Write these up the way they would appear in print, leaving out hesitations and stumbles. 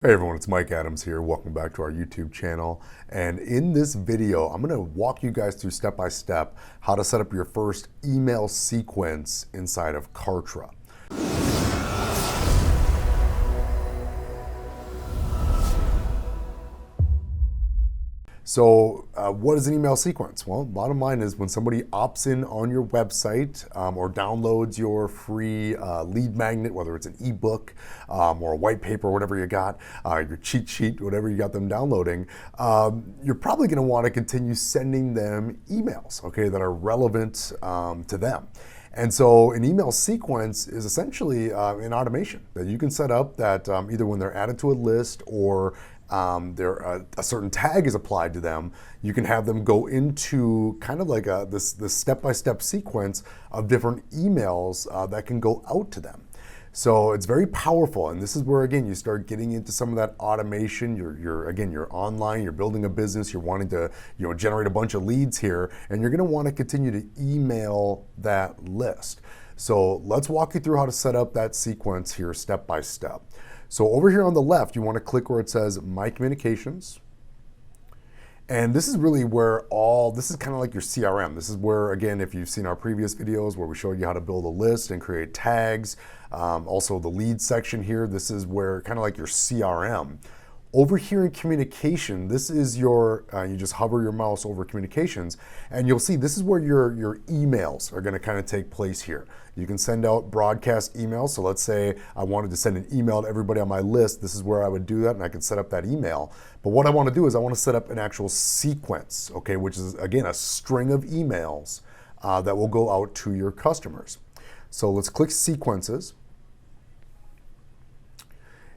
Hey everyone, it's Mike Adams here. Welcome back to our YouTube channel. And in this video, I'm going to walk you guys through step by step how to set up your first email sequence inside of Kartra. So what is an email sequence? Well, bottom line is when somebody opts in on your website or downloads your free lead magnet, whether it's an ebook or a white paper, whatever you got, your cheat sheet, whatever you got them downloading, you're probably going to want to continue sending them emails, okay, that are relevant to them. And so an email sequence is essentially an automation that you can set up that either when they're added to a list or a certain tag is applied to them, you can have them go into kind of like this step-by-step sequence of different emails that can go out to them. So it's very powerful, and this is where again you start getting into some of that automation. You're online, you're building a business, you're wanting to generate a bunch of leads here, and you're going to want to continue to email that list. So let's walk you through how to set up that sequence here step by step. So over here on the left, you want to click where it says My Communications. And this is really where this is kind of like your CRM. This is where, again, if you've seen our previous videos where we showed you how to build a list and create tags, also the lead section here, this is where kind of like your CRM. Over here in communication, this is your, you just hover your mouse over communications, and you'll see this is where your emails are going to kind of take place here. You can send out broadcast emails. So let's say I wanted to send an email to everybody on my list. This is where I would do that, and I can set up that email. But what I want to do is I want to set up an actual sequence, okay, which is, again, a string of emails that will go out to your customers. So let's click Sequences.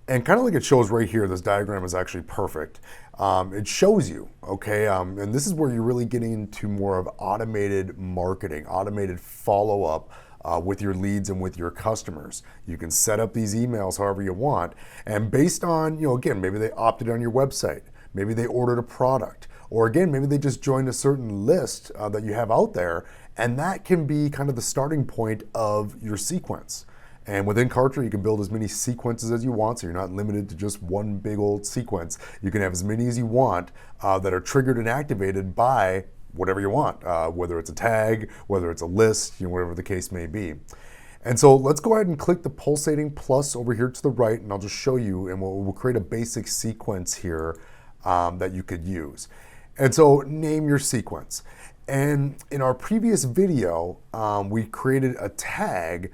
And kind of like it shows right here, this diagram is actually perfect. It shows you, okay, and this is where you're really getting into more of automated marketing, automated follow-up with your leads and with your customers. You can set up these emails however you want, and based on, again, maybe they opted on your website, maybe they ordered a product, or again, maybe they just joined a certain list that you have out there, and that can be kind of the starting point of your sequence. And within Kartra, you can build as many sequences as you want, so you're not limited to just one big old sequence. You can have as many as you want that are triggered and activated by whatever you want, whether it's a tag, whether it's a list, whatever the case may be. And so let's go ahead and click the pulsating plus over here to the right, and I'll just show you, and we'll create a basic sequence here that you could use. And so name your sequence. And in our previous video, we created a tag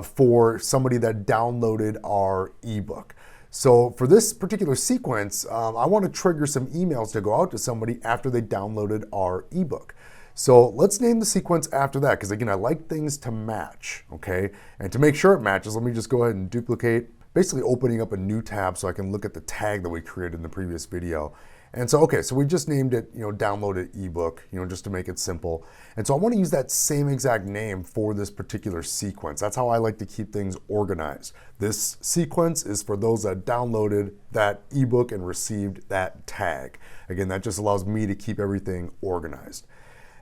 for somebody that downloaded our ebook. So for this particular sequence, I want to trigger some emails to go out to somebody after they downloaded our ebook. So let's name the sequence after that, because again, I like things to match, okay? And to make sure it matches, let me just go ahead and duplicate, basically opening up a new tab so I can look at the tag that we created in the previous video. And so, okay, so we just named it, downloaded ebook, just to make it simple. And so I want to use that same exact name for this particular sequence. That's how I like to keep things organized. This sequence is for those that downloaded that ebook and received that tag. Again, that just allows me to keep everything organized.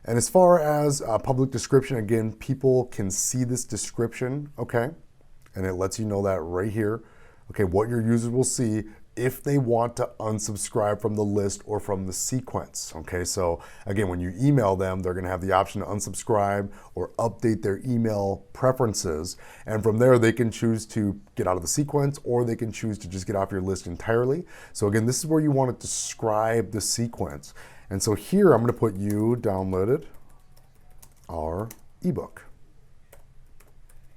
And as far as public description, again, people can see this description, okay? And it lets you know that right here, okay, what your users will see if they want to unsubscribe from the list or from the sequence, okay? So again, when you email them, they're gonna have the option to unsubscribe or update their email preferences. And from there, they can choose to get out of the sequence, or they can choose to just get off your list entirely. So again, this is where you want to describe the sequence. And so here, I'm gonna put you downloaded our ebook.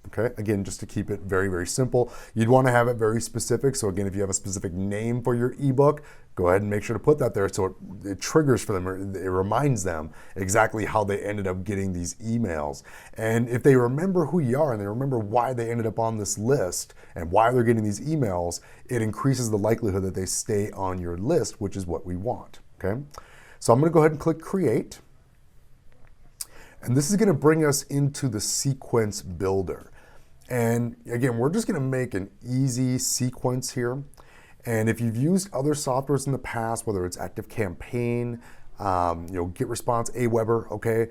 Okay, again, just to keep it very, very simple. You'd want to have it very specific. So again, if you have a specific name for your ebook, go ahead and make sure to put that there so it triggers for them, or it reminds them exactly how they ended up getting these emails. And if they remember who you are and they remember why they ended up on this list and why they're getting these emails, it increases the likelihood that they stay on your list, which is what we want, okay? So I'm gonna go ahead and click Create. And this is gonna bring us into the sequence builder. And again, we're just gonna make an easy sequence here. And if you've used other softwares in the past, whether it's ActiveCampaign, GetResponse, Aweber, okay,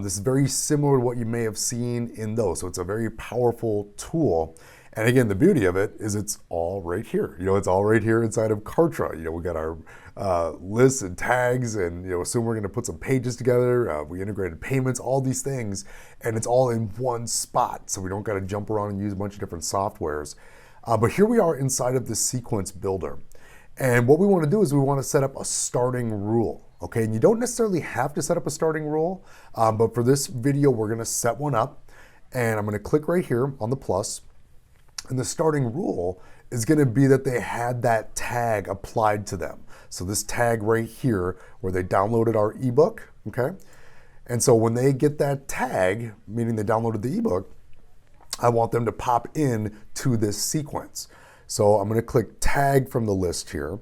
this is very similar to what you may have seen in those. So it's a very powerful tool. And again, the beauty of it is it's all right here. It's all right here inside of Kartra. We got our lists and tags, and soon we're going to put some pages together. We integrated payments, all these things, and it's all in one spot. So we don't got to jump around and use a bunch of different softwares. But here we are inside of the sequence builder. And what we want to do is we want to set up a starting rule. Okay, and you don't necessarily have to set up a starting rule, but for this video, we're going to set one up. And I'm going to click right here on the plus. And the starting rule is going to be that they had that tag applied to them. So this tag right here where they downloaded our ebook, okay? And so when they get that tag, meaning they downloaded the ebook, I want them to pop in to this sequence. So I'm going to click tag from the list here,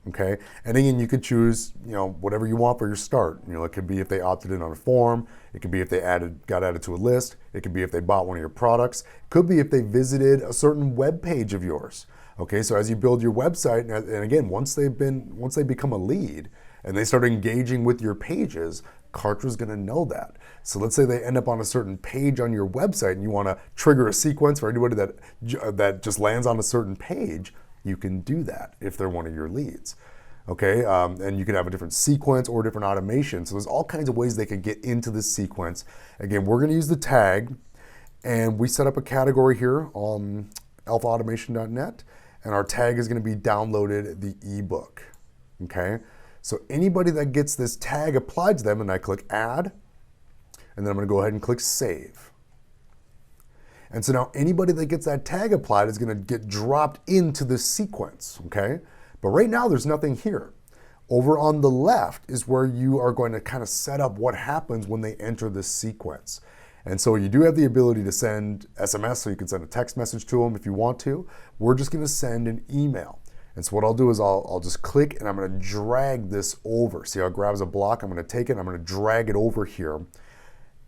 okay? And again, you could choose, whatever you want for your start. It could be if they opted in on a form. It could be if they got added to a list. It could be if they bought one of your products. It could be if they visited a certain web page of yours. Okay, so as you build your website, and again, once they become a lead and they start engaging with your pages, Kartra's going to know that. So let's say they end up on a certain page on your website, and you want to trigger a sequence for anybody that just lands on a certain page. You can do that if they're one of your leads. Okay, and you can have a different sequence or different automation. So there's all kinds of ways they can get into this sequence. Again, we're going to use the tag, and we set up a category here on alphaautomation.net, and our tag is going to be downloaded the ebook. Okay, so anybody that gets this tag applied to them, and I click add, and then I'm going to go ahead and click save. And so now anybody that gets that tag applied is going to get dropped into this sequence. Okay. But right now, there's nothing here. Over on the left is where you are going to kind of set up what happens when they enter this sequence. And so you do have the ability to send SMS, so you can send a text message to them if you want to. We're just going to send an email. And so what I'll do is I'll just click, and I'm going to drag this over. See how it grabs a block? I'm going to take it, and I'm going to drag it over here.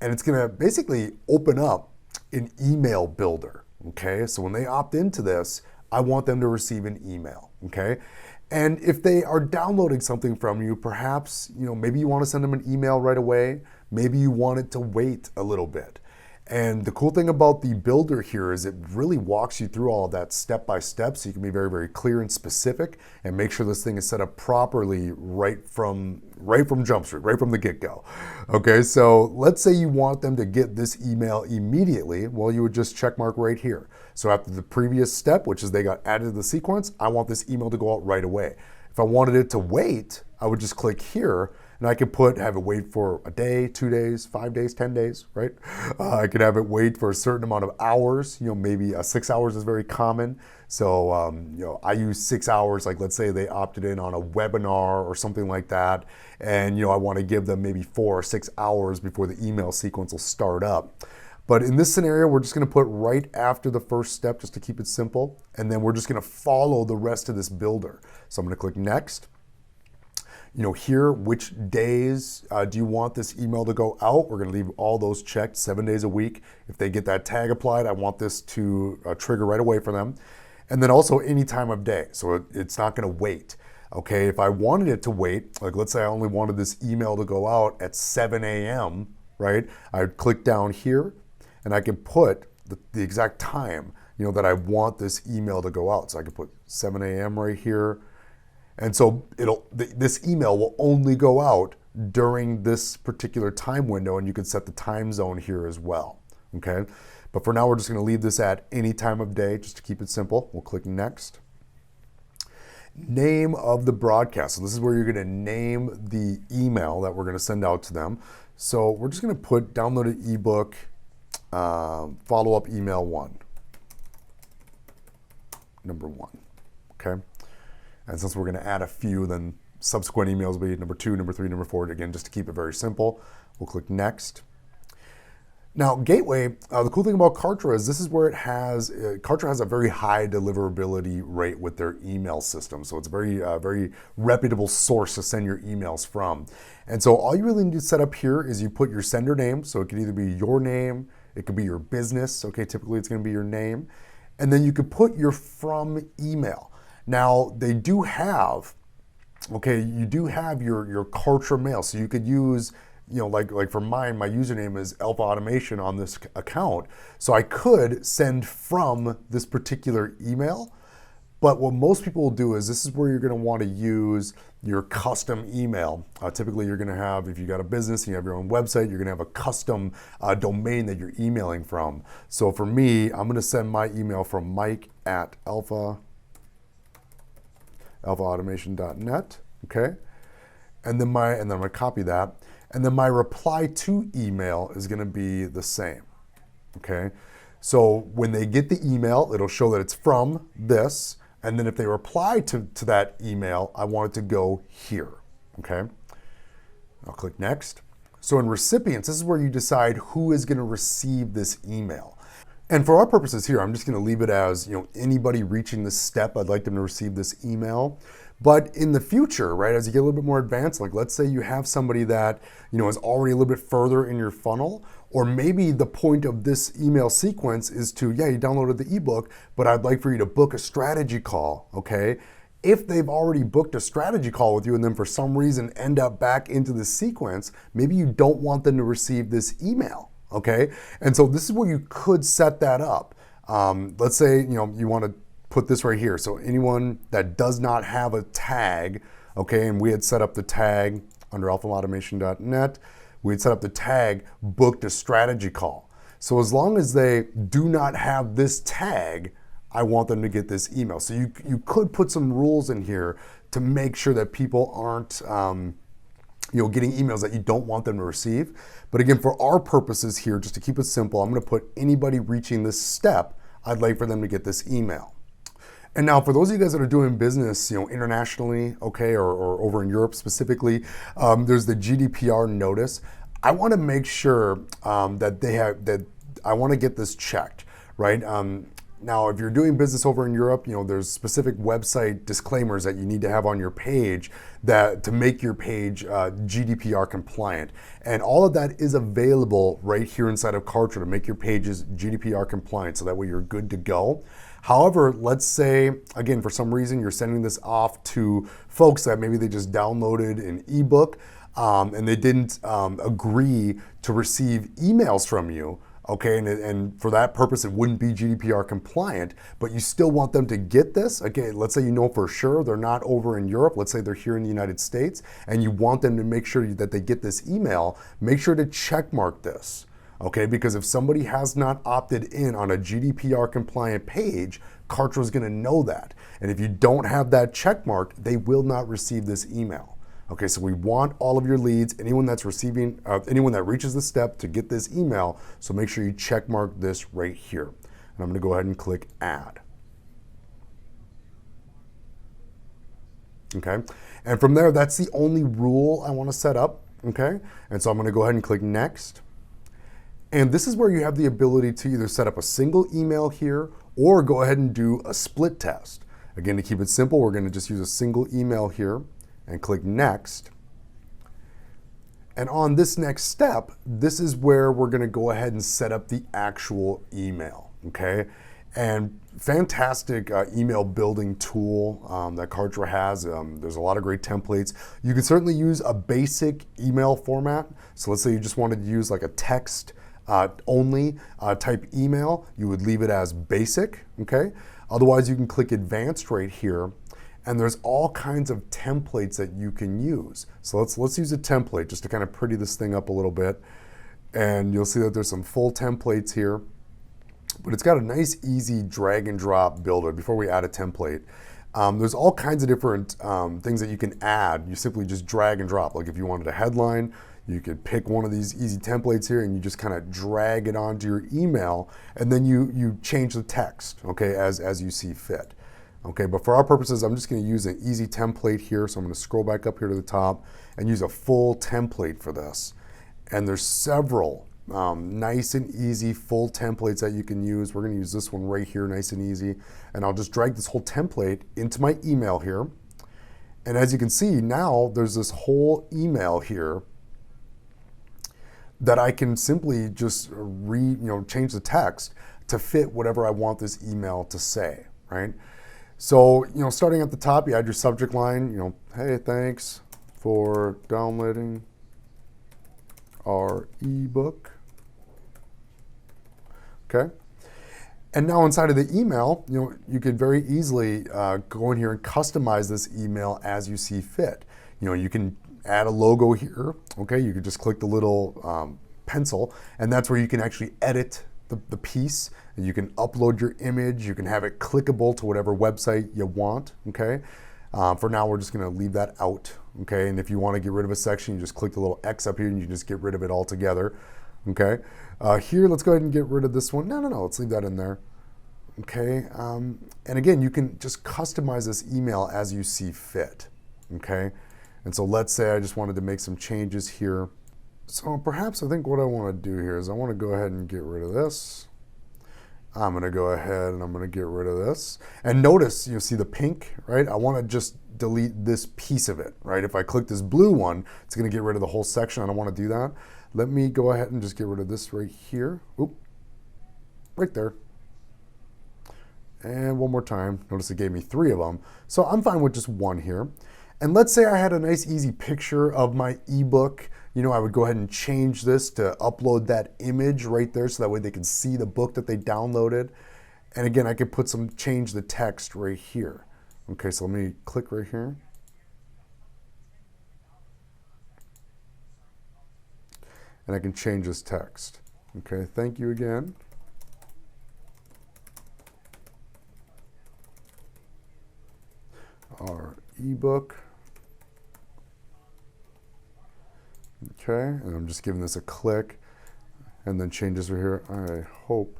And it's going to basically open up an email builder. Okay, so when they opt into this, I want them to receive an email. Okay. And if they are downloading something from you, perhaps, maybe you want to send them an email right away. Maybe you want it to wait a little bit. And the cool thing about the builder here is it really walks you through all of that step by step, so you can be very, very clear and specific and make sure this thing is set up properly right from Jump Street, right from the get-go. Okay, so let's say you want them to get this email immediately. Well, you would just check mark right here. So after the previous step, which is they got added to the sequence, I want this email to go out right away. If I wanted it to wait, I would just click here, and I could have it wait for a day, 2 days, 5 days, 10 days, right? I could have it wait for a certain amount of hours. Maybe 6 hours is very common. So, I use 6 hours, like let's say they opted in on a webinar or something like that. And, I want to give them maybe 4 or 6 hours before the email sequence will start up. But in this scenario, we're just going to put right after the first step just to keep it simple. And then we're just going to follow the rest of this builder. So I'm going to click next. Here, which days do you want this email to go out? We're going to leave all those checked 7 days a week. If they get that tag applied, I want this to trigger right away for them. And then also any time of day. So it's not going to wait. Okay, if I wanted it to wait, like let's say I only wanted this email to go out at 7 a.m., right? I would click down here, and I can put the exact time, that I want this email to go out. So I can put 7 a.m. right here. And so this email will only go out during this particular time window, and you can set the time zone here as well. Okay, but for now, we're just going to leave this at any time of day just to keep it simple. We'll click next. Name of the broadcast. So this is where you're going to name the email that we're going to send out to them. So we're just going to put downloaded ebook, follow-up email 1, number 1. Okay. And since we're going to add a few, then subsequent emails will be number 2, number 3, number 4. Again, just to keep it very simple, we'll click next. Now, Gateway, the cool thing about Kartra is this is where Kartra has a very high deliverability rate with their email system. So it's a very reputable source to send your emails from. And so all you really need to set up here is you put your sender name. So it could either be your name, it could be your business. Okay, typically it's going to be your name. And then you could put your from email. Now, they do have, you do have your Kartra mail. So you could use like for mine, my username is Alpha Automation on this account. So I could send from this particular email. But what most people will do is this is where you're going to want to use your custom email. Typically, you're going to have, if you got a business and you have your own website, you're going to have a custom domain that you're emailing from. So for me, I'm going to send my email from mike@alphaautomation.net. Okay, and then I'm going to copy that, and then my reply to email is going to be the same. Okay, so when they get the email, it'll show that it's from this. And then if they reply to that email, I want it to go here, okay? I'll click next. So in recipients, this is where you decide who is gonna receive this email. And for our purposes here, I'm just gonna leave it as, anybody reaching this step, I'd like them to receive this email. But in the future, right, as you get a little bit more advanced, like let's say you have somebody that, is already a little bit further in your funnel, or maybe the point of this email sequence is to, you downloaded the ebook, but I'd like for you to book a strategy call, okay? If they've already booked a strategy call with you and then for some reason end up back into the sequence, maybe you don't want them to receive this email, okay? And so this is where you could set that up. Let's say, you want to put this right here. So anyone that does not have a tag, okay, and we had set up the tag under alphaautomation.net, we had set up the tag booked a strategy call. So as long as they do not have this tag, I want them to get this email. So you could put some rules in here to make sure that people aren't getting emails that you don't want them to receive. But again, for our purposes here, just to keep it simple, I'm going to put anybody reaching this step, I'd like for them to get this email. And now for those of you guys that are doing business, internationally, okay, or over in Europe specifically, there's the GDPR notice. I want to make sure that I want to get this checked, right? Now, if you're doing business over in Europe, there's specific website disclaimers that you need to have on your page to make your page GDPR compliant. And all of that is available right here inside of Kartra to make your pages GDPR compliant, so that way you're good to go. However, let's say, again, for some reason you're sending this off to folks that maybe they just downloaded an ebook and they didn't agree to receive emails from you. Okay, and for that purpose, it wouldn't be GDPR compliant, but you still want them to get this. Okay, let's say for sure they're not over in Europe. Let's say they're here in the United States, and you want them to make sure that they get this email. Make sure to check mark this. Okay, because if somebody has not opted in on a GDPR compliant page, Kartra is going to know that. And if you don't have that check mark, they will not receive this email. Okay, so we want all of your leads, anyone that reaches the step to get this email. So make sure you check mark this right here. And I'm going to go ahead and click add. Okay, and from there, that's the only rule I want to set up. Okay, and so I'm going to go ahead and click next. And this is where you have the ability to either set up a single email here or go ahead and do a split test. Again, to keep it simple, we're going to just use a single email here and click next. And on this next step, this is where we're going to go ahead and set up the actual email, okay? And fantastic email building tool that Kartra has. There's a lot of great templates. You can certainly use a basic email format. So let's say you just wanted to use like a text only type email, you would leave it as basic, okay? Otherwise, you can click advanced right here, and there's all kinds of templates that you can use. So let's use a template just to kind of pretty this thing up a little bit. And you'll see that there's some full templates here, but it's got a nice, easy drag and drop builder before we add a template. There's all kinds of different things that you can add. You simply just drag and drop. Like if you wanted a headline, you could pick one of these easy templates here and you just kind of drag it onto your email, and then you change the text, okay, as you see fit. Okay, but for our purposes, I'm just going to use an easy template here. So I'm going to scroll back up here to the top and use a full template for this. And there's several nice and easy full templates that you can use. We're going to use this one right here, nice and easy. And I'll just drag this whole template into my email here. And as you can see, now there's this whole email here that I can simply just change the text to fit whatever I want this email to say, right? So, starting at the top, you add your subject line, hey, thanks for downloading our ebook. Okay. And now inside of the email, you could very easily go in here and customize this email as you see fit. You can add a logo here. Okay, you could just click the little pencil, and that's where you can actually edit the piece. You can upload your image. You can have it clickable to whatever website you want. Okay. For now, we're just going to leave that out. Okay, and if you want to get rid of a section, you just click the little X up here, and you just get rid of it altogether. Okay, here, let's go ahead and get rid of this one. No, let's leave that in there. Okay, and again, you can just customize this email as you see fit. Okay, and so let's say I just wanted to make some changes here. So perhaps I think what I want to do here is I want to go ahead and get rid of this. I'm going to go ahead and I'm going to get rid of this. And notice, you see the pink, right? I want to just delete this piece of it, right? If I click this blue one, it's going to get rid of the whole section. I don't want to do that. Let me go ahead and just get rid of this right here. Oop, right there. And one more time. Notice it gave me 3 of them. So I'm fine with just 1 here. And let's say I had a nice easy picture of my ebook. I would go ahead and change this to upload that image right there so that way they can see the book that they downloaded. And again, I could change the text right here. Okay, so let me click right here. And I can change this text. Okay, thank you again. Our ebook. Okay, and I'm just giving this a click and then changes right here. I hope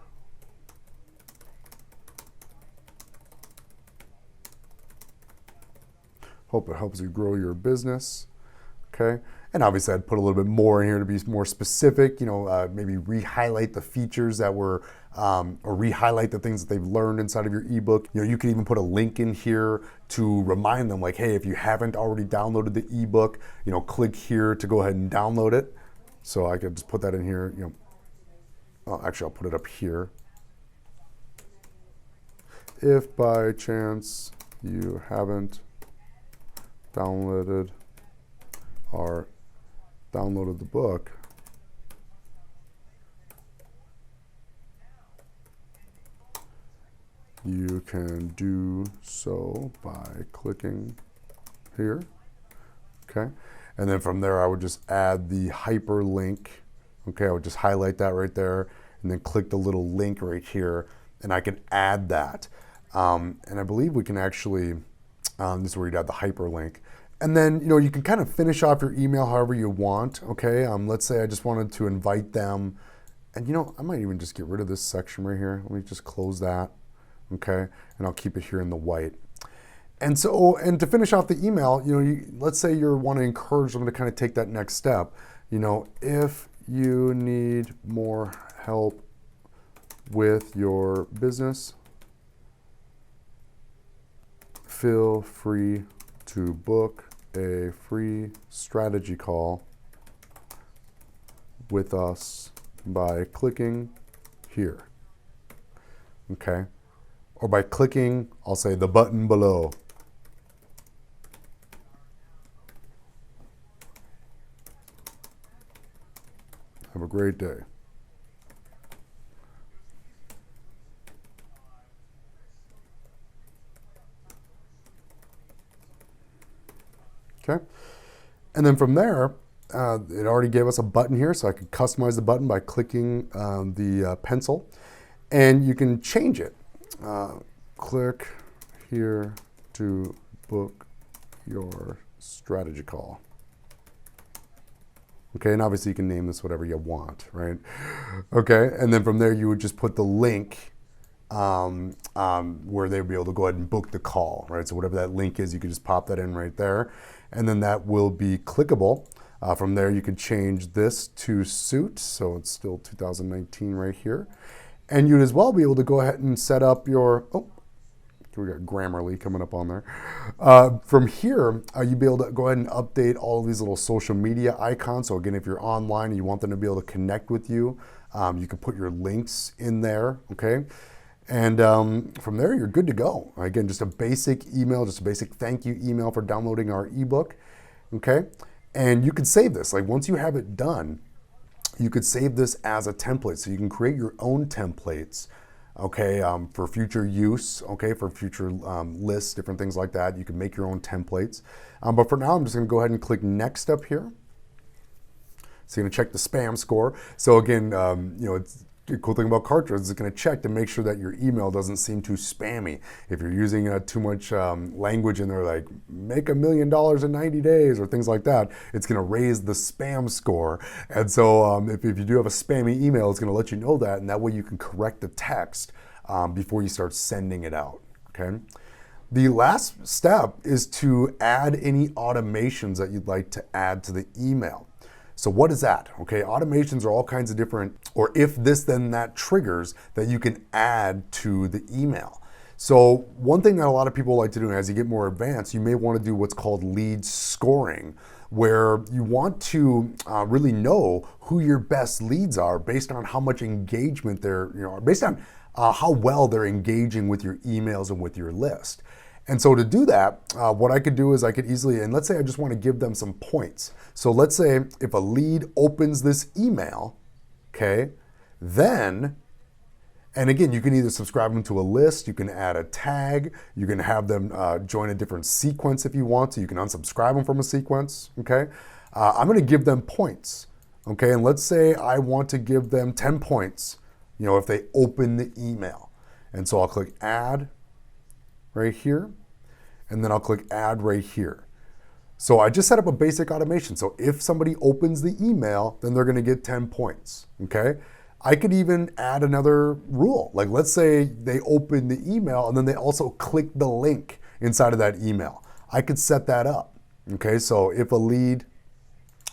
it helps you grow your business. Okay, and obviously I'd put a little bit more in here to be more specific, maybe re-highlight the features that were, or re-highlight the things that they've learned inside of your ebook. You can even put a link in here to remind them like, hey, if you haven't already downloaded the ebook, click here to go ahead and download it. So I could just put that in here, actually I'll put it up here. If by chance you haven't downloaded the book, you can do so by clicking here. Okay, and then from there I would just add the hyperlink. Okay, I would just highlight that right there and then click the little link right here, and I can add that. And I believe we can actually, this is where you'd add the hyperlink. And then, you can kind of finish off your email however you want, okay? Let's say I just wanted to invite them, and I might even just get rid of this section right here. Let me just close that, okay? And I'll keep it here in the white. And so, and to finish off the email, let's say you want to encourage them to kind of take that next step. If you need more help with your business, feel free to book a free strategy call with us by clicking here. Okay? Or by clicking, I'll say the button below. Have a great day. Okay, and then from there, it already gave us a button here, so I could customize the button by clicking the pencil, and you can change it. Click here to book your strategy call. Okay, and obviously you can name this whatever you want, right? Okay, and then from there you would just put the link where they would be able to go ahead and book the call, right? So whatever that link is, you can just pop that in right there, and then that will be clickable. From there, you can change this to suit, so it's still 2019 right here. And you'd as well be able to go ahead and set up your, we got Grammarly coming up on there. From here, you'd be able to go ahead and update all of these little social media icons. So again, if you're online and you want them to be able to connect with you, you can put your links in there, okay? And from there, you're good to go. Again, just a basic email, just a basic thank you email for downloading our ebook, okay? And you can save this. Like once you have it done, you could save this as a template. So you can create your own templates, okay, for future use, okay, for future lists, different things like that. You can make your own templates. But for now, I'm just gonna go ahead and click next up here. So you're gonna check the spam score. So again, it's the cool thing about Kartra is it's gonna check to make sure that your email doesn't seem too spammy. If you're using too much language in there, like make $1 million in 90 days or things like that, it's gonna raise the spam score. And so if you do have a spammy email, it's gonna let you know that, and that way you can correct the text before you start sending it out, okay? The last step is to add any automations that you'd like to add to the email. So what is that? Okay, automations are all kinds of different, or if this then that triggers that you can add to the email. So one thing that a lot of people like to do as you get more advanced, you may want to do what's called lead scoring, where you want to really know who your best leads are based on how much engagement they're, based on how well they're engaging with your emails and with your list. And so to do that, what I could do is I could easily, and let's say I just want to give them some points. So let's say if a lead opens this email, okay, then, and again, you can either subscribe them to a list, you can add a tag, you can have them join a different sequence if you want to, you can unsubscribe them from a sequence, okay? I'm gonna give them points, okay? And let's say I want to give them 10 points, if they open the email. And so I'll click add right here, and then I'll click add right here. So I just set up a basic automation. So if somebody opens the email, then they're gonna get 10 points, okay? I could even add another rule. Like let's say they open the email and then they also click the link inside of that email. I could set that up, okay? So if a lead,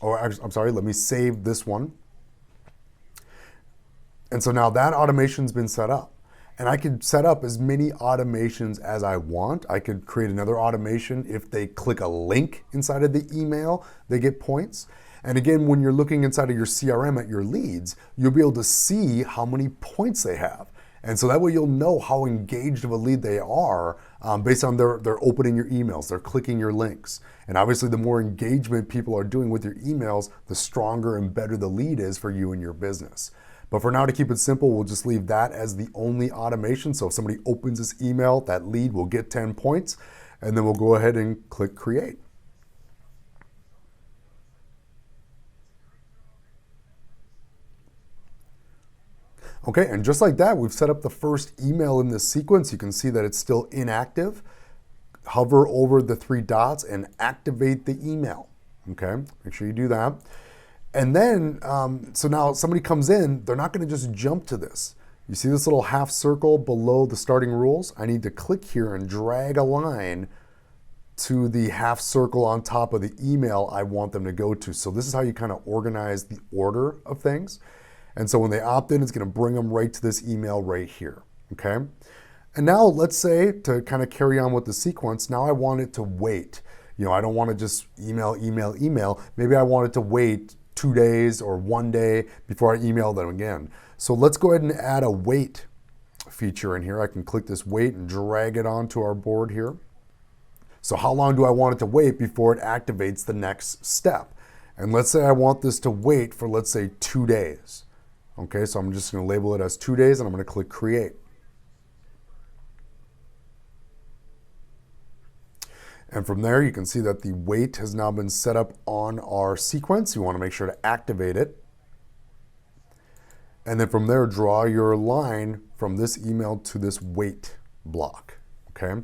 I'm sorry, let me save this one. And so now that automation's been set up. And I could set up as many automations as I want. I could create another automation. If they click a link inside of the email, they get points. And again, when you're looking inside of your CRM at your leads, you'll be able to see how many points they have. And so that way you'll know how engaged of a lead they are based on their opening your emails, they're clicking your links. And obviously the more engagement people are doing with your emails, the stronger and better the lead is for you and your business. But for now, to keep it simple, we'll just leave that as the only automation. So if somebody opens this email, that lead will get 10 points, and then we'll go ahead and click create. Okay, and just like that, we've set up the first email in this sequence. You can see that it's still inactive. Hover over the 3 dots and activate the email. Okay, make sure you do that. And then, so now somebody comes in, they're not gonna just jump to this. You see this little half circle below the starting rules? I need to click here and drag a line to the half circle on top of the email I want them to go to. So this is how you kind of organize the order of things. And so when they opt in, it's gonna bring them right to this email right here, okay? And now let's say, to kind of carry on with the sequence, now I want it to wait. I don't want to just email. Maybe I want it to wait 2 days or 1 day before I email them again. So let's go ahead and add a wait feature in here. I can click this wait and drag it onto our board here. So how long do I want it to wait before it activates the next step? And let's say I want this to wait for, let's say, 2 days. Okay, so I'm just gonna label it as 2 days and I'm gonna click create. And from there, you can see that the wait has now been set up on our sequence. You want to make sure to activate it. And then from there, draw your line from this email to this wait block, okay?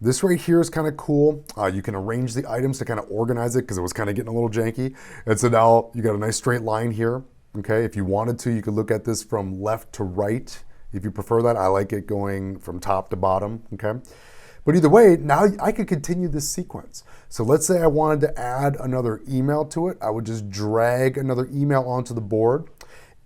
This right here is kind of cool. You can arrange the items to kind of organize it because it was kind of getting a little janky. And so now you got a nice straight line here, okay? If you wanted to, you could look at this from left to right. If you prefer that, I like it going from top to bottom, okay? But either way, now I could continue this sequence. So let's say I wanted to add another email to it. I would just drag another email onto the board.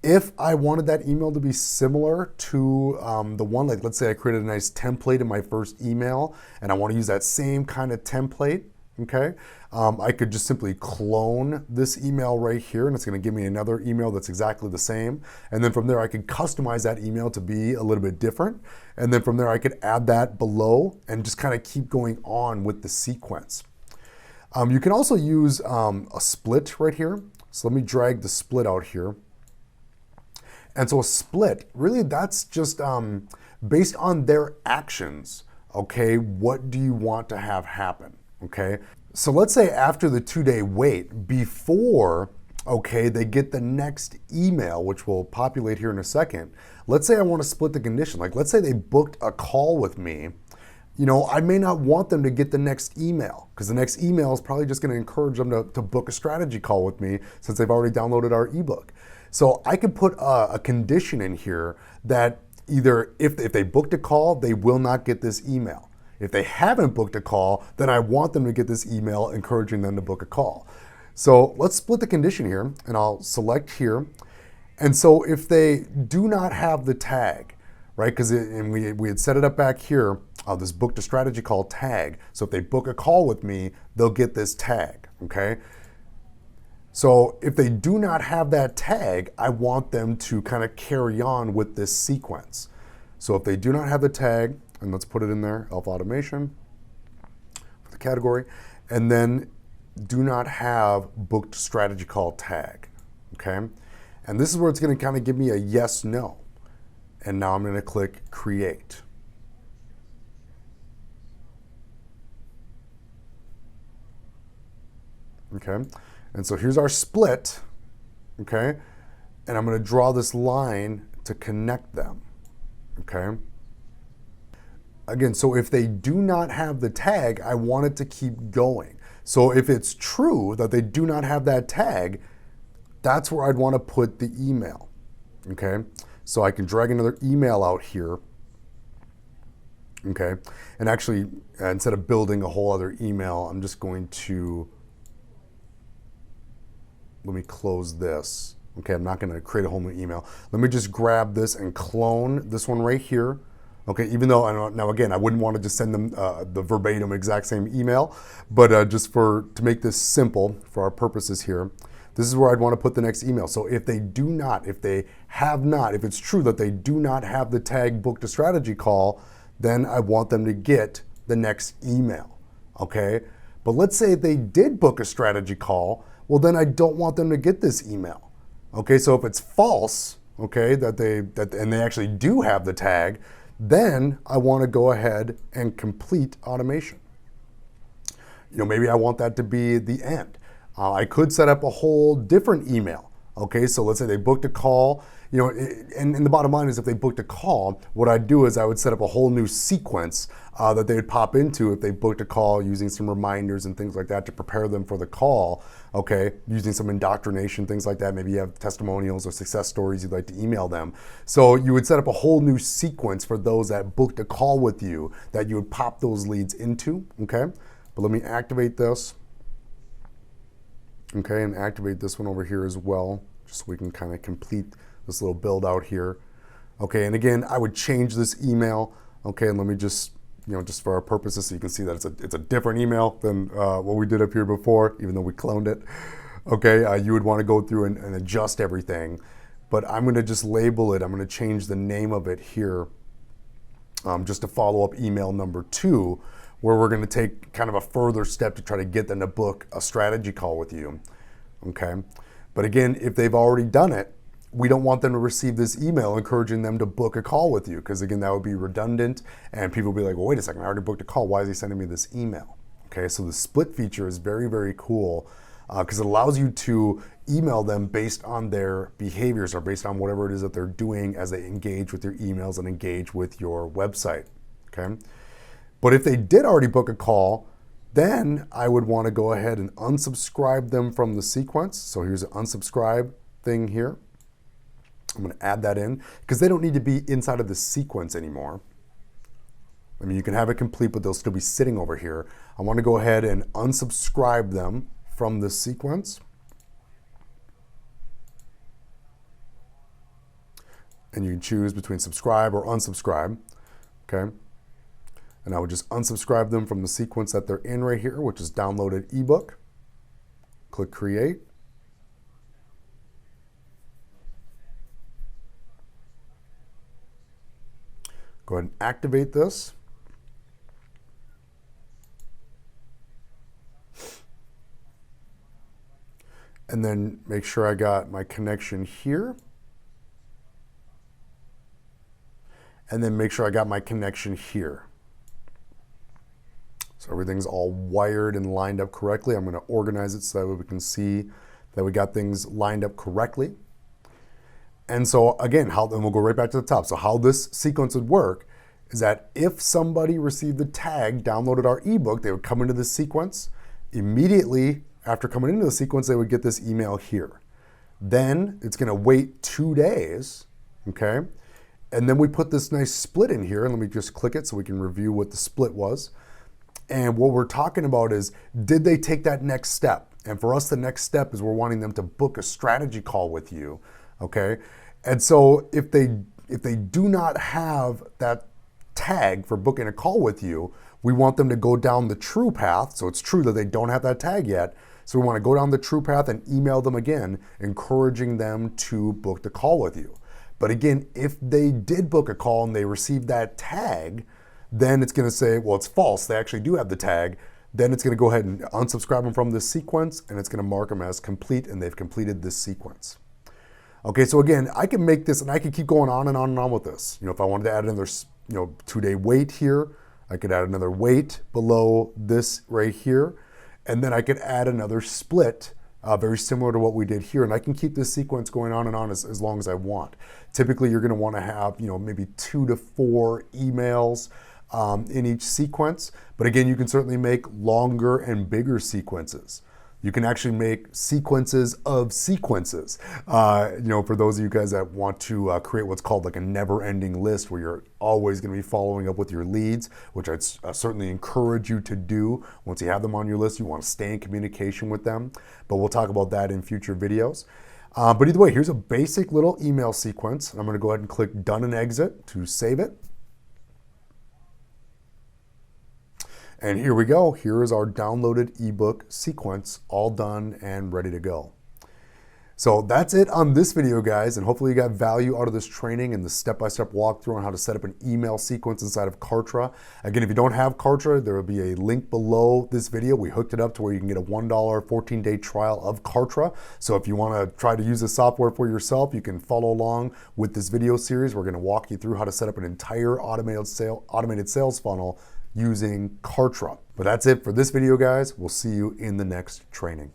If I wanted that email to be similar to the one, like let's say I created a nice template in my first email and I want to use that same kind of template, okay? I could just simply clone this email right here and it's going to give me another email that's exactly the same. And then from there, I could customize that email to be a little bit different. And then from there, I could add that below and just kind of keep going on with the sequence. You can also use a split right here. So let me drag the split out here. And so a split, really that's just based on their actions, okay? What do you want to have happen, okay? So let's say after the 2-day wait, before, okay, they get the next email, which will populate here in a second. Let's say I want to split the condition. Like let's say they booked a call with me. You know, I may not want them to get the next email because the next email is probably just going to encourage them to book a strategy call with me since they've already downloaded our ebook. So I could put a condition in here that either if they booked a call, they will not get this email. If they haven't booked a call, then I want them to get this email encouraging them to book a call. So let's split the condition here, and I'll select here. And so if they do not have the tag, right, because we had set it up back here, this booked a strategy call tag. So if they book a call with me, they'll get this tag, okay? So if they do not have that tag, I want them to kind of carry on with this sequence. So if they do not have the tag, and let's put it in there, alpha automation for the category, and then do not have booked strategy call tag, okay? And this is where it's going to kind of give me a yes, no. And now I'm going to click create. Okay, and so here's our split, okay? And I'm going to draw this line to connect them, okay? Again, so if they do not have the tag, I want it to keep going. So if it's true that they do not have that tag, that's where I'd want to put the email, okay? So I can drag another email out here, okay? And actually, instead of building a whole other email, I'm just going to, let me close this. Okay, I'm not going to create a whole new email. Let me just grab this and clone this one right here. Okay, even though, now again, I wouldn't want to just send them the verbatim exact same email, but just to make this simple for our purposes here, this is where I'd want to put the next email. So if they do not, if they have not, if it's true that they do not have the tag booked a strategy call, then I want them to get the next email, okay? But let's say they did book a strategy call, well then I don't want them to get this email. Okay, so if it's false, okay, and they actually do have the tag, then I want to go ahead and complete automation. You know, maybe I want that to be the end. I could set up a whole different email. Okay, so let's say they booked a call, you know, and the bottom line is if they booked a call, what I'd do is I would set up a whole new sequence that they would pop into if they booked a call using some reminders and things like that to prepare them for the call, okay, using some indoctrination, things like that. Maybe you have testimonials or success stories you'd like to email them. So you would set up a whole new sequence for those that booked a call with you that you would pop those leads into, okay? But let me activate this. Okay, and activate this one over here as well, just so we can kind of complete this little build out here. Okay, and again, I would change this email. Okay, and let me just, you know, just for our purposes, so you can see that it's a different email than what we did up here before, even though we cloned it. Okay, you would want to go through and adjust everything, but I'm going to just label it. I'm going to change the name of it here, just to follow up email number 2. Where we're going to take kind of a further step to try to get them to book a strategy call with you, okay? But again, if they've already done it, we don't want them to receive this email encouraging them to book a call with you, because again, that would be redundant, and people will be like, well, wait a second, I already booked a call. Why is he sending me this email? Okay, so the split feature is very, very cool because it allows you to email them based on their behaviors or based on whatever it is that they're doing as they engage with your emails and engage with your website, okay? But if they did already book a call, then I would want to go ahead and unsubscribe them from the sequence. So here's an unsubscribe thing here. I'm going to add that in because they don't need to be inside of the sequence anymore. I mean, you can have it complete, but they'll still be sitting over here. I want to go ahead and unsubscribe them from the sequence. And you can choose between subscribe or unsubscribe, okay? And I would just unsubscribe them from the sequence that they're in right here, which is downloaded ebook. Click create. Go ahead and activate this. and then make sure I got my connection here. And then make sure I got my connection here. So everything's all wired and lined up correctly. I'm going to organize it so that we can see that we got things lined up correctly. And so again, and we'll go right back to the top. So how this sequence would work is that if somebody received the tag, downloaded our ebook, they would come into this sequence. Immediately after coming into the sequence, they would get this email here. Then it's going to wait 2 days, okay? And then we put this nice split in here, and let me just click it so we can review what the split was. And what we're talking about is, did they take that next step? And for us, the next step is we're wanting them to book a strategy call with you, okay? And so if they do not have that tag for booking a call with you, we want them to go down the true path. So it's true that they don't have that tag yet. So we want to go down the true path and email them again, encouraging them to book the call with you. But again, if they did book a call and they received that tag, then it's going to say, well, it's false. They actually do have the tag. Then it's going to go ahead and unsubscribe them from this sequence, and it's going to mark them as complete, and they've completed this sequence. Okay, so again, I can make this, and I can keep going on and on and on with this. You know, if I wanted to add another, 2-day wait here, I could add another wait below this right here, and then I could add another split, very similar to what we did here, and I can keep this sequence going on and on as long as I want. Typically, you're going to want to have, maybe 2 to 4 emails in each sequence, but again, you can certainly make longer and bigger sequences. You can actually make sequences of sequences. For those of you guys that want to create what's called like a never-ending list, where you're always going to be following up with your leads, which I'd certainly encourage you to do. Once you have them on your list, you want to stay in communication with them. But we'll talk about that in future videos. But either way, here's a basic little email sequence. I'm going to go ahead and click Done and Exit to save it. And here we go. Here is our downloaded ebook sequence, all done and ready to go. So that's it on this video, guys, and hopefully you got value out of this training and the step-by-step walkthrough on how to set up an email sequence inside of Kartra. Again, if you don't have Kartra, there will be a link below this video. We hooked it up to where you can get a $1 14-day trial of Kartra. So if you want to try to use the software for yourself, you can follow along with this video series. We're going to walk you through how to set up an entire automated sales funnel using Kartra. But that's it for this video, guys. We'll see you in the next training.